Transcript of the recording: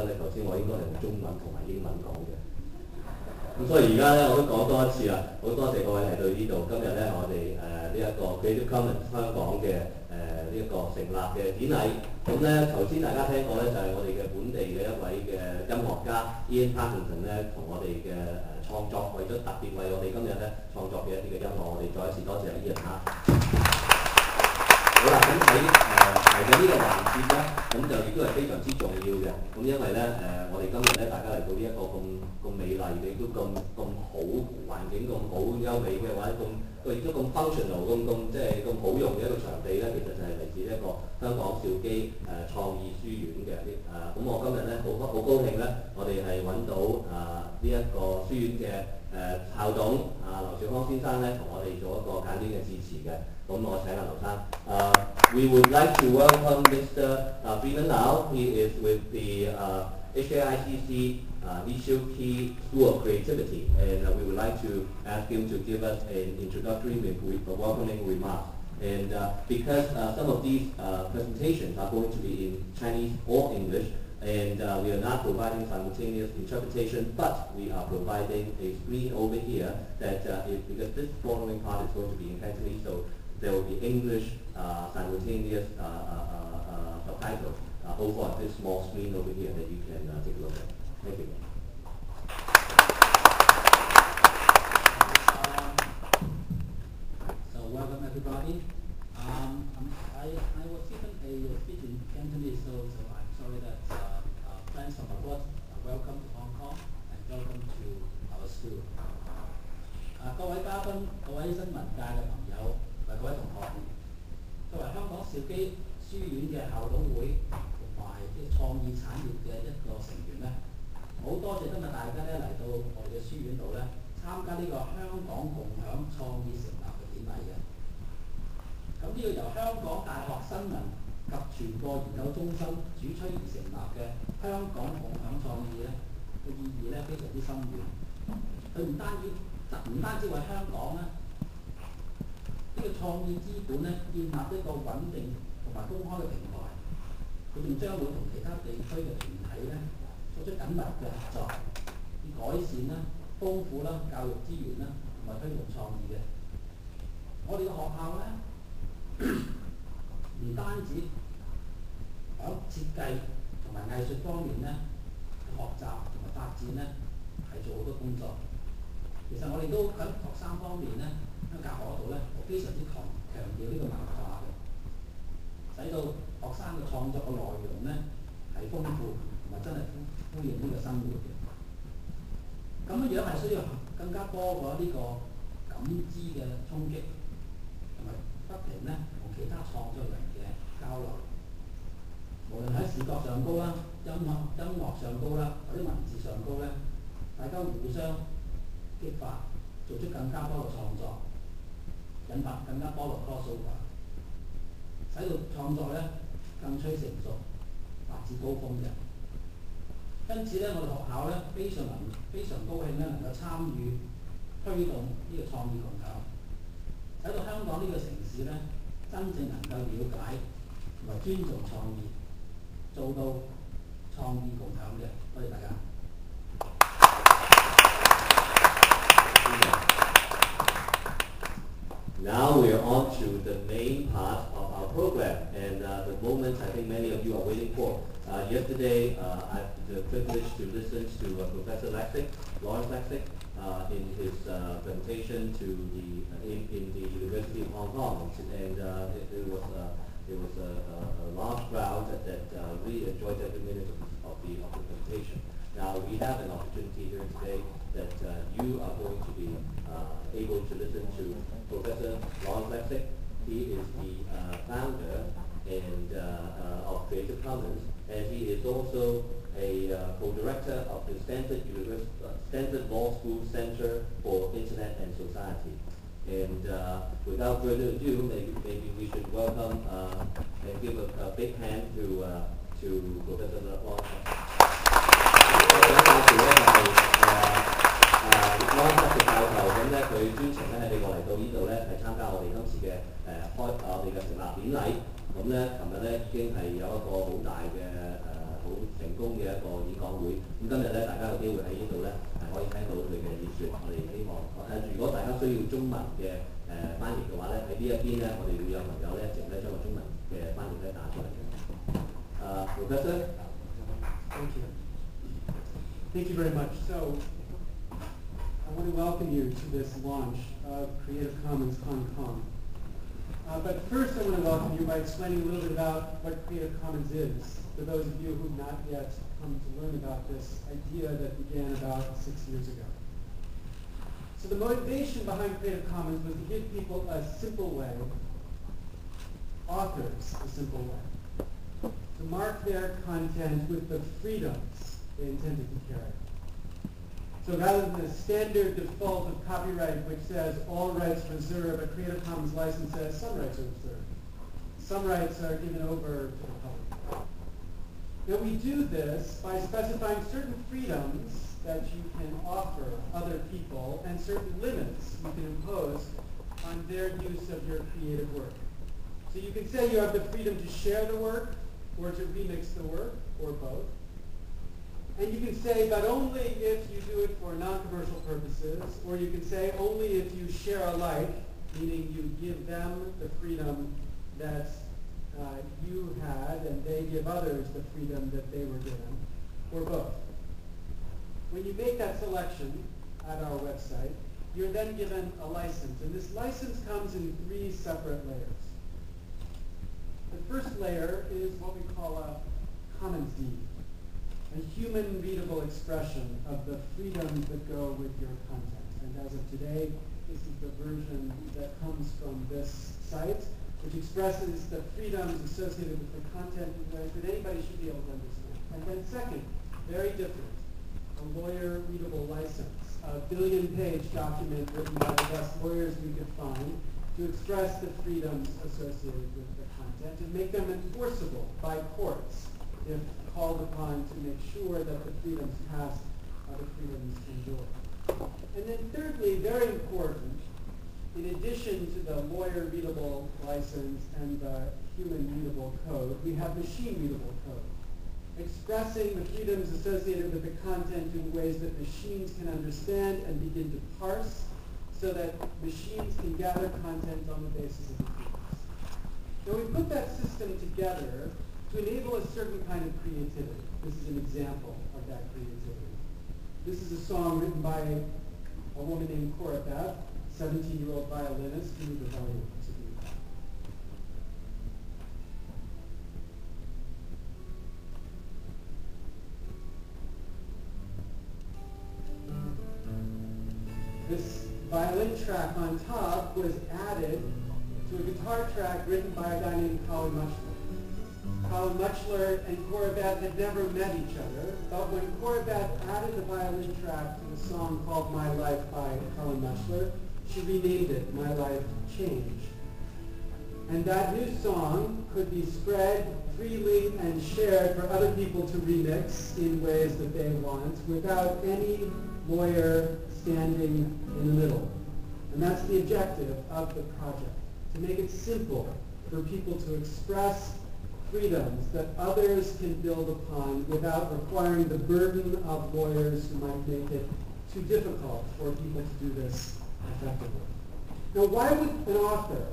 咧，頭先我應該係用中文同埋英文講嘅。咁所以而家咧我都講多一次啦，好多謝各位嚟到呢度。今日咧我哋呢一個 Creative Commons 香港嘅呢一個成立嘅典禮。咁咧頭先大家聽過咧就係我哋嘅本地嘅一位嘅音樂家 Ian Parkinson 咧同我哋嘅創作，為咗特別為我哋今日咧創作嘅一啲嘅音樂，我哋再一次多謝 Ian 嚇。好啦，咁喺嚟嘅呢個環節咧，咁就亦都係非常之重要嘅。咁因為咧我哋今日咧大家嚟到呢一個咁美麗嘅，亦都咁好環境咁好優美嘅，或者亦都咁 functional 即係咁好用嘅一個場地咧，其實就係嚟自一個香港兆基創意書院嘅咁我今日咧好高興咧，我哋係揾到呢一個書院嘅校董劉兆康先生咧，同我哋做一個簡短嘅致辭嘅。咁我請劉生。We would like to welcome Mr. Freeman Lau. He is with the HKICC Issue Key School of Creativity, and we would like to ask him to give us an introductory welcoming remark. And because some of these presentations are going to be in Chinese or English, and we are not providing simultaneous interpretation, but we are providing a screen over here that because this following part is going to be in Cantonese, so there will be English simultaneous subtitle over on this small screen over here that you can take a look at. Thank you. So welcome everybody. I was given a speech in Cantonese, so I'm sorry that friends from abroad, welcome to Hong Kong and welcome to our school. 各位嘉賓、各位新聞界嘅朋友同埋各位同學，作為香港兆基書院嘅校董會同埋啲創意產業嘅一個成員咧，好多謝今日大家咧嚟到我哋嘅書院度咧參加呢個香港共享創意成立嘅典禮嘅。咁呢個由香港大學新聞及傳播研究中心主催而成立嘅香港共享創意咧嘅意義咧非常之深遠。佢唔單止為香港咧呢個創意資本咧建立一個穩定同埋公開嘅平台，佢仲將會同其他地區嘅團體咧作出緊密嘅合作，以改善啦、豐富啦教育資源啦同埋推動創意嘅。我哋嘅學校咧唔單止喺設計同埋藝術方面咧學習同埋發展咧係做好多工作。其實我哋都喺學生方面咧喺教學度咧非常之強調呢個文化嘅，使到學生嘅創作嘅內容咧係豐富同埋真係呼應呢個生活嘅。咁樣係需要更加多過呢個感知嘅衝擊，同埋不停咧同其他創作人嘅交流。無論喺視覺上高啦、音樂上高啦，或者文字上高咧，大家互相激發，做出更加多嘅創作，引發更加多嘅 crossover， 使到創作咧更趨成熟，達至高峰嘅。因此咧，我哋學校咧非常高興咧能夠參與推動呢個創意共享，使到香港呢個城市咧真正能夠了解同埋尊重創意，做到創意共享嘅。多謝大家。Now we are on to the main part of our program, and the moment I think many of you are waiting for. Yesterday, I had the privilege to listen to Professor Lessig, Lawrence Lessig, in his presentation to in the University of Hong Kong, and it was a large crowd that really enjoyed every minute of the presentation. Now we have an opportunity here today that you are going to be able to listen to Professor Lawrence Lessig. He is the founder and of Creative Commons, and he is also a co-director of the Stanford Law School Center for Internet and Society. And without further ado, maybe we should welcome and give a big hand to Professor Lawrence Lessig. 安德嘅教授咁咧，佢專程咧係嚟到呢度咧，係參加我哋今次嘅我哋嘅成立典禮。咁咧，琴日咧已經係有一個好大嘅討好成功嘅一個演講會。咁今日咧，大家有機會喺呢度咧可以聽到佢嘅演說。我哋希望如果大家需要中文嘅翻譯嘅話咧，喺呢一邊咧，我哋會有朋友咧一直咧將個中文嘅翻譯咧打出嚟嘅。Professor. Thank you. Thank you very much. So, I want to welcome you to this launch of Creative Commons Hong Kong. But first I want to welcome you by explaining a little bit about what Creative Commons is, for those of you who have not yet come to learn about this idea that began about 6 years ago. So the motivation behind Creative Commons was to give people a simple way, authors a simple way, to mark their content with the freedoms they intended to carry. So rather than the standard default of copyright, which says all rights reserved, a Creative Commons license says some rights are reserved. Some rights are given over to the public. Now we do this by specifying certain freedoms that you can offer other people and certain limits you can impose on their use of your creative work. So you can say you have the freedom to share the work or to remix the work, or both. And you can say, but only if you do it for non-commercial purposes, or you can say only if you share alike, meaning you give them the freedom that you had and they give others the freedom that they were given, or both. When you make that selection at our website, you're then given a license, and this license comes in 3 separate layers. The first layer is what we call a commons deed, a human readable expression of the freedoms that go with your content. And as of today, this is the version that comes from this site, which expresses the freedoms associated with the content in ways that anybody should be able to understand. And then second, very different, a lawyer readable license, a 1 billion-page document written by the best lawyers we could find to express the freedoms associated with the content and make them enforceable by courts if called upon to make sure that the freedoms passed are the freedoms enjoyed. And then thirdly, very important, in addition to the lawyer readable license and the human readable code, we have machine readable code, expressing the freedoms associated with the content in ways that machines can understand and begin to parse so that machines can gather content on the basis of the freedoms. Now we put that system together to enable a certain kind of creativity. This is an example of that creativity. This is a song written by a woman named Cora Beth, 17-year-old violinist who moved to Hollywood to do that. This violin track on top was added to a guitar track written by a guy named Colin Muchler. Colin Muchler and Cora Beth had never met each other, but when Cora Beth added the violin track to the song called My Life by Colin Muchler, she renamed it My Life Change. And that new song could be spread freely and shared for other people to remix in ways that they want without any lawyer standing in the middle. And that's the objective of the project, to make it simple for people to express freedoms that others can build upon without requiring the burden of lawyers who might make it too difficult for people to do this effectively. Now, why would an author